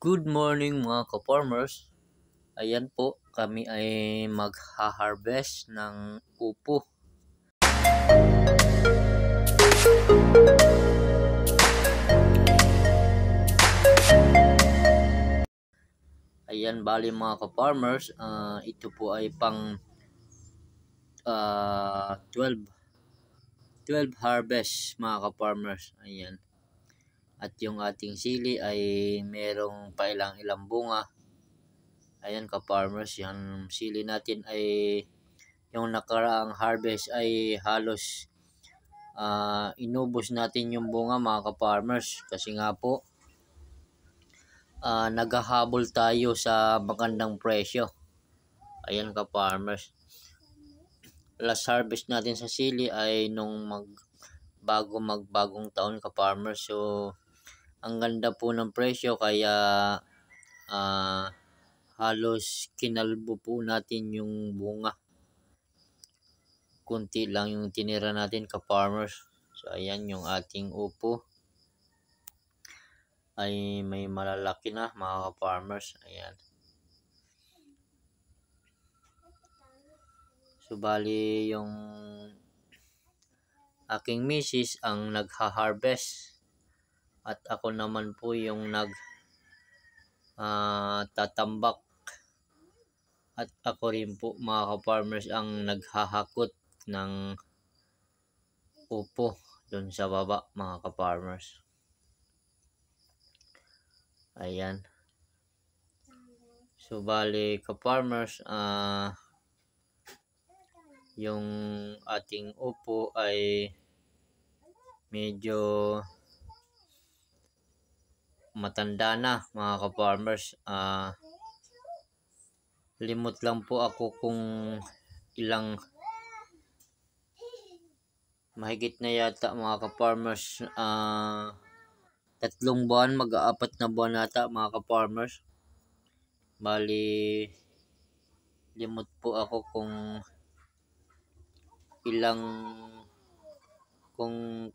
Good morning mga ka-farmers. Ayan po, kami ay magha-harvest ng upo. Ayan, bali mga ka-farmers, ito po ay pang 12 harvest mga ka-farmers. Ayan. At yung ating sili ay merong pa ilang bunga. Ayan ka-farmers, yung sili natin ay yung nakaraang harvest ay halos inubos natin yung bunga mga ka-farmers kasi nga po naghahabol tayo sa magandang presyo. Ayan ka-farmers, last harvest natin sa sili ay nung magbagong taon ka-farmers, so ang ganda po ng presyo kaya halos kinalbo po natin yung bunga. Kunti lang yung tinira natin ka-farmers. So ayan yung ating upo ay may malalaki na mga ka-farmers. Ayan. So bali yung aking misis ang nagha-harvest at ako naman po yung tatambak at ako rin po mga ka-farmers ang naghahakot ng upo dun sa baba mga ka-farmers. Ayan. So bali ka-farmers, yung ating upo ay medyo matanda na mga ka-farmers. Limot lang po ako kung ilang, mahigit na yata mga ka-farmers, 3 buwan, mag-aapat na buwan nata mga ka-farmers. Bali limot po ako kung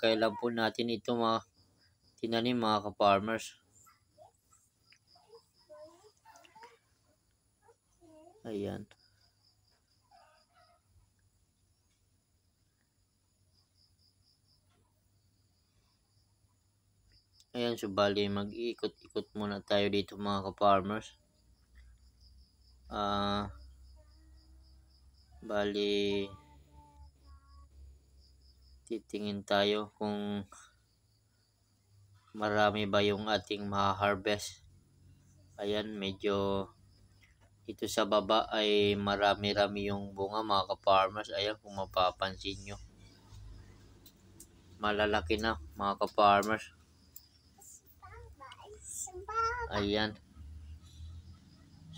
kailan po natin ito tinanim mga ka-farmers. Ayan. Ayan, so bali mag-iikot-ikot muna tayo dito mga ka-farmers. Bali titingin tayo kung marami ba yung ating ma-harvest. Ayan, medyo ito sa baba ay marami-rami yung bunga mga ka-farmers. Ayan, kung mapapansin nyo, malalaki na mga ka-farmers. Ayan.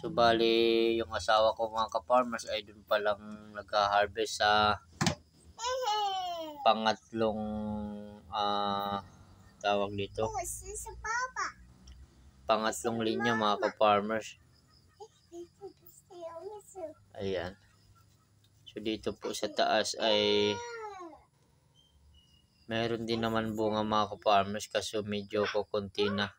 So bali yung asawa ko mga ka-farmers ay dun palang nagha-harvest sa pangatlong tawag dito, pangatlong linya mga ka-farmers. Ayan. So dito po sa taas ay meron din naman bunga mga ka-farmers kaso medyo kukunti na.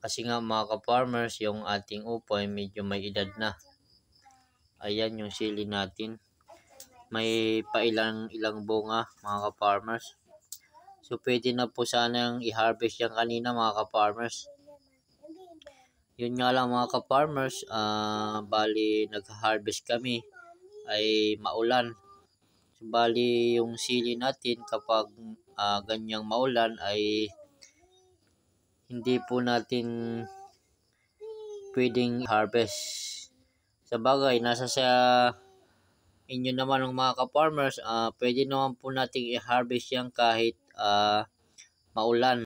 Kasi nga mga ka-farmers, yung ating upo ay medyo may edad na. Ayan yung sili natin. May ilang bunga mga ka-farmers. So pwede na po sanang i-harvest yan kanina mga ka-farmers. Yun nga lang mga ka-farmers, bali nag-harvest kami ay maulan. So bali yung sili natin kapag ganyang maulan ay hindi po natin pwedeng harvest. Sa bagay, nasa sa inyo naman ng mga ka-farmers, pwede naman po nating i-harvest yan kahit maulan.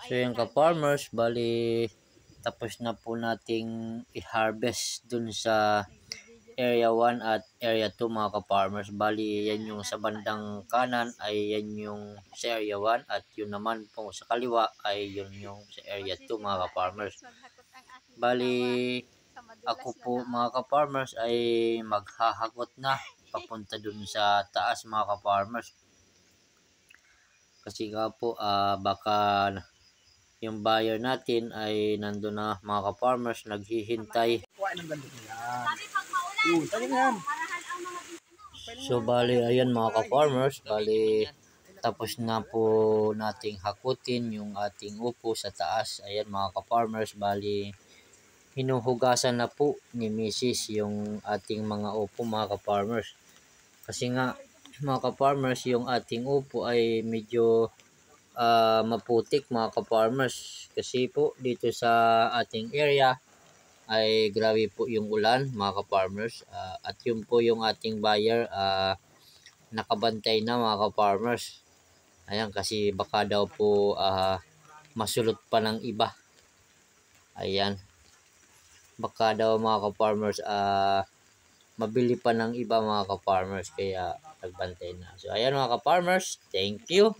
So yung ka-farmers, bali tapos na po nating i-harvest dun sa area 1 at area 2 mga ka-farmers. Bali yan yung sa bandang kanan ay yan yung sa area 1 at yun naman po sa kaliwa ay yun yung sa area 2 mga ka-farmers. Bali ako po mga ka-farmers ay maghahakot na papunta dun sa taas mga ka-farmers. Kasi nga po baka yung buyer natin ay nandun na mga ka-farmers, naghihintay. So bali ayan mga ka-farmers, bali tapos na po nating hakutin yung ating upo sa taas. Ayan mga ka-farmers, bali hinuhugasan na po ni Mrs. yung ating mga upo mga ka-farmers. Kasi nga mga ka-farmers, yung ating upo ay medyo maputik mga ka-farmers. Kasi po dito sa ating area ay grabe po yung ulan mga ka-farmers. At yun po yung ating buyer nakabantay na mga ka-farmers. Ayan, kasi baka daw po masulot pa ng iba. Ayan. Baka daw mga ka-farmers mabili pa ng iba mga ka-farmers, kaya nagbantay na. So ayan mga ka-farmers, thank you.